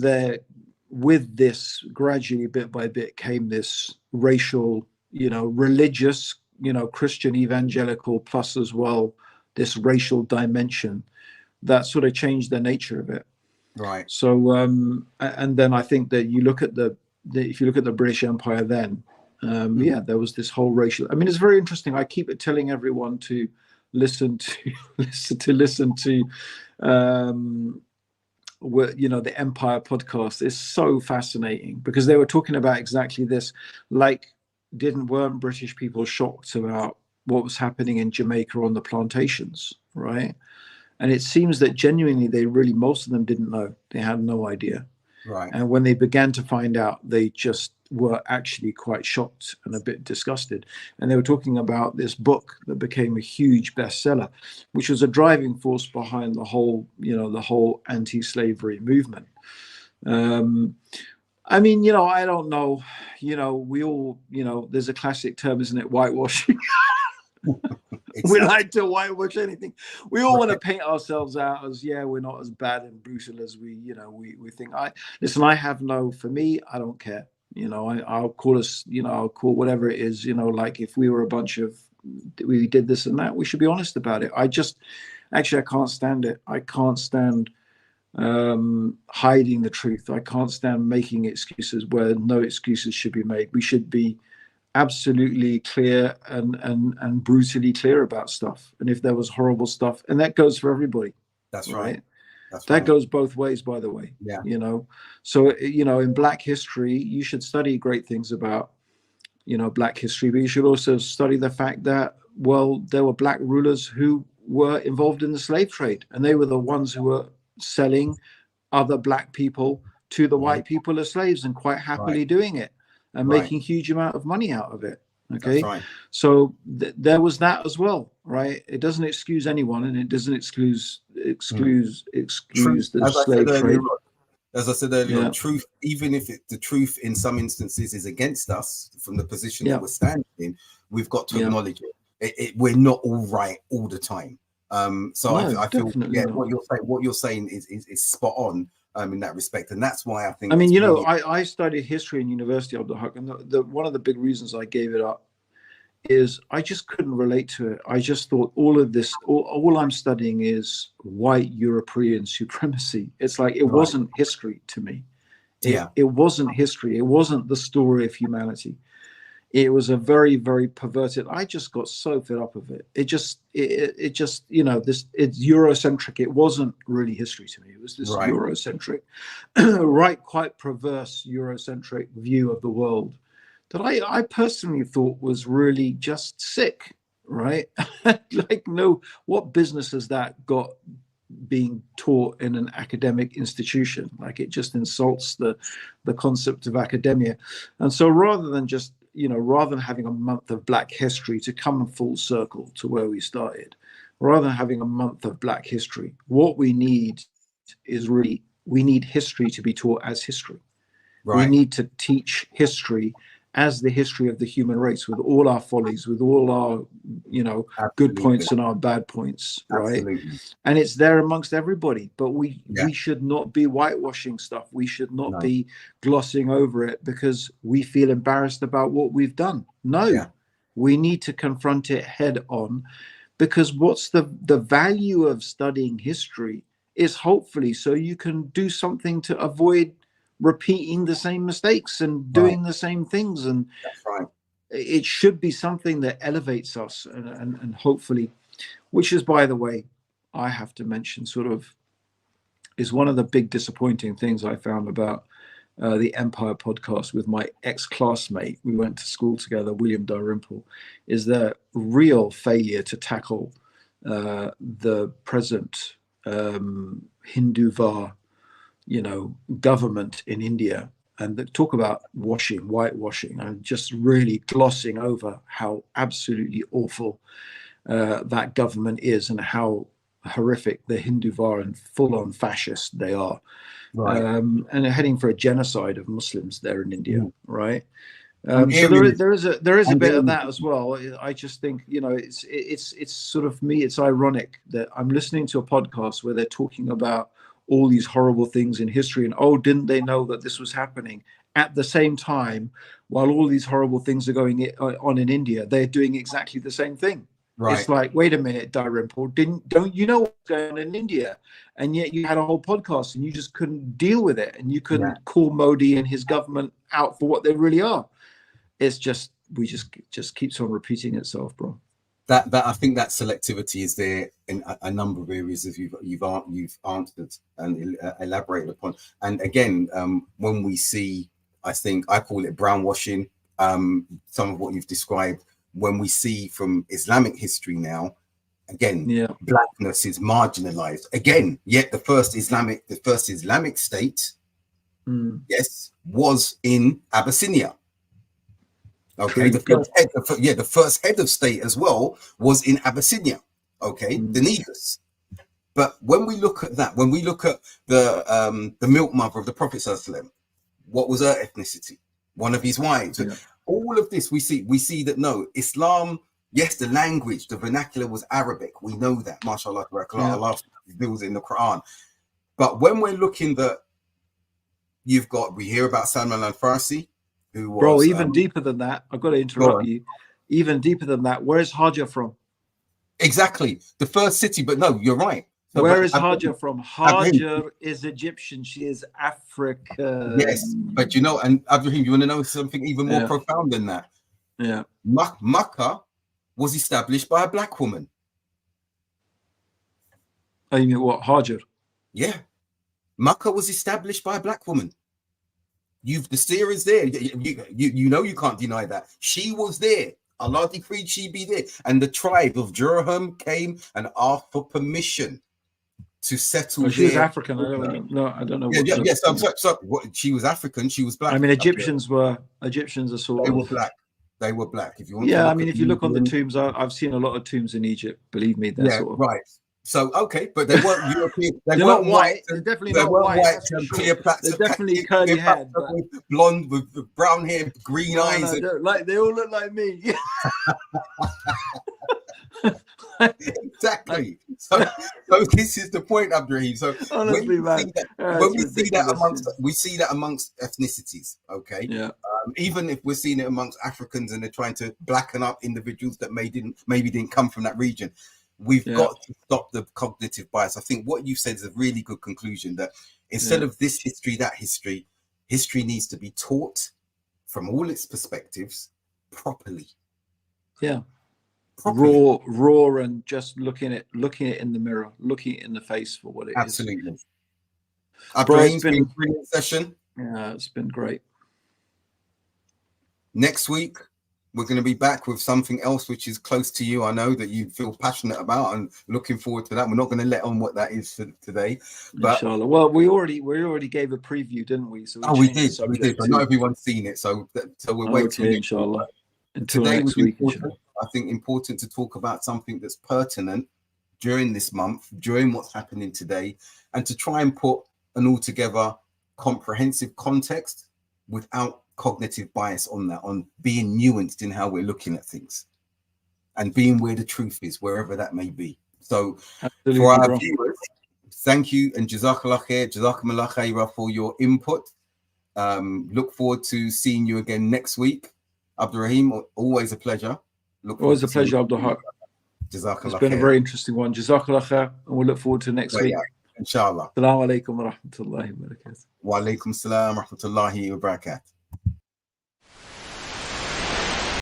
with this, gradually, bit by bit, came this racial, religious, Christian evangelical, plus as well this racial dimension that sort of changed the nature of it. Right. So, and then I think that you look at if you look at the British Empire, then there was this whole racial. I mean, it's very interesting. I keep telling everyone to listen to the Empire podcast. Is so fascinating because they were talking about exactly this. Like, weren't British people shocked about what was happening in Jamaica on the plantations, right? And it seems that genuinely most of them didn't know. They had no idea. Right. And when they began to find out, they just were actually quite shocked and a bit disgusted. And they were talking about this book that became a huge bestseller, which was a driving force behind the whole, the whole anti-slavery movement. I mean, I don't know, we all, there's a classic term, isn't it? Whitewashing. We like to whitewash anything. We all want to paint ourselves out as, we're not as bad and brutal as we think. I have for me, I don't care. I'll call us, I'll call whatever it is, like if we were a bunch of, we did this and that, we should be honest about it. I can't stand it. I can't stand hiding the truth. I can't stand making excuses where no excuses should be made. We should be absolutely clear and brutally clear about stuff. And if there was horrible stuff, and that goes for everybody. That's right. That goes both ways, by the way. Yeah. So in Black history, you should study great things about Black history, but you should also study the fact that, well, there were Black rulers who were involved in the slave trade, and they were the ones who were selling other Black people to the white people as slaves, and quite happily doing it and making huge amount of money out of it. Okay. That's right. So there was that as well, right? It doesn't excuse anyone, and it doesn't excuse the slave trade. As I said earlier, truth, even if the truth in some instances is against us from the position that we're standing in, we've got to acknowledge it. We're not all right all the time. I feel what you're saying is spot on in that respect, and that's why I think. I mean, I studied history in university, Abdul Haq, and one of the big reasons I gave it up is I just couldn't relate to it. I just thought all of this, all I'm studying is white European supremacy. It's like it wasn't history to me. It wasn't history. It wasn't the story of humanity. It was a very, very perverted. I just got so fed up of it. It's Eurocentric. It wasn't really history to me. It was this Eurocentric, quite perverse Eurocentric view of the world that I personally thought was really just sick, right? Like, no, what business has that got being taught in an academic institution? Like, it just insults the concept of academia. And so rather than having a month of Black history, to come full circle to where we started, rather than having a month of Black history, what we need is we need history to be taught as history. We need to teach history as the history of the human race, with all our follies, with all our, good points and our bad points, right? And it's there amongst everybody, but we should not be whitewashing stuff. We should not be glossing over it because we feel embarrassed about what we've done. We need to confront it head on, because what's the value of studying history is hopefully so you can do something to avoid repeating the same mistakes and doing the same things. And it should be something that elevates us and hopefully, which is, by the way, I have to mention, sort of is one of the big disappointing things I found about the Empire podcast with my ex-classmate. We went to school together, William Dalrymple, is the real failure to tackle the present Hinduvar government in India, and talk about whitewashing, and just really glossing over how absolutely awful that government is, and how horrific the Hinduvar and full-on fascist they are, and they're heading for a genocide of Muslims there in India, right? So there is a bit of that as well. I just think it's sort of me. It's ironic that I'm listening to a podcast where they're talking about all these horrible things in history, and didn't they know that this was happening? At the same time, while all these horrible things are going on in India, they're doing exactly the same thing. It's like, wait a minute, Dalrymple, don't you know what's going on in India? And yet you had a whole podcast and you just couldn't deal with it, and you couldn't call Modi and his government out for what they really are. It's just, just keeps on repeating itself, bro. That I think that selectivity is there in a number of areas, as you've answered and elaborated upon. And again, when we see, I think I call it brownwashing, some of what you've described. When we see from Islamic history now, again, blackness is marginalized. Again, yet the first Islamic state yes, was in Abyssinia. Okay, True. the first head of state as well was in Abyssinia. Okay, the Negus. But when we look at that, when we look at the milk mother of the Prophet ﷺ, what was her ethnicity? One of his wives. Yeah. All of this we see that no, Islam, yes, the language, the vernacular was Arabic. We know that, mashallah, Allah builds in the Quran. But when we're looking that we hear about Salman al-Farsi, who was, bro, even deeper than that. I've got to interrupt you. Even deeper than that, where's Hajar from? Exactly, the first city. But no, you're right. So, where is Hajar from? Hajar is Egyptian. She is African. Yes, but and Abdurrahim, you want to know something even more profound than that? Yeah. Makkah was established by a black woman. Oh, you mean what? Hajar? Yeah. Makkah was established by a black woman. The seer is there. You can't deny that. She was there. Allah decreed she be there. And the tribe of Jurham came and asked for permission to settle. She was African. I don't know. Yes, she was African. She was black. I mean, Egyptians are sort of. They were black. If you want. Yeah, I mean, if you look on the tombs, I've seen a lot of tombs in Egypt. Believe me, they're sort of. Right. So okay, but they weren't European. They're not white. They're definitely not white. They're definitely curly haired, blonde with brown hair, green eyes. They all look like me. Exactly. So this is the point, Abdurrahim. So honestly, we see that amongst ethnicities. Okay. Yeah. Even if we're seeing it amongst Africans and they're trying to blacken up individuals that maybe didn't come from that region. We've got to stop the cognitive bias. I think what you said is a really good conclusion, that instead of this history, that history needs to be taught from all its perspectives properly. Yeah. Raw and just looking it in the mirror, looking it in the face for what it is. Absolutely. It's been a brilliant session. Yeah, it's been great. Next week, we're going to be back with something else which is close to you. I know that you feel passionate about, and looking forward to that. We're not going to let on what that is for today. But inshallah. Well, we already gave a preview, didn't we? So we did. But not everyone's seen it, so we're waiting. Inshallah. Until next week. I think important to talk about something that's pertinent during this month, during what's happening today, and to try and put an altogether comprehensive context without cognitive bias on that, on being nuanced in how we're looking at things and being where the truth is, wherever that may be. So for our viewers, thank you, and jazakallah khair for your input. Look forward to seeing you again next week. Abdurrahim, always a pleasure. Always a pleasure, Abdul Haq. Jazakallah It's been a very interesting one. Jazakallah khair, and we'll look forward to next week. Inshallah. Assalamu alaikum wa rahmatullahi wa barakatuh. Wa alaikum salam wa rahmatullahi wa barakatuh.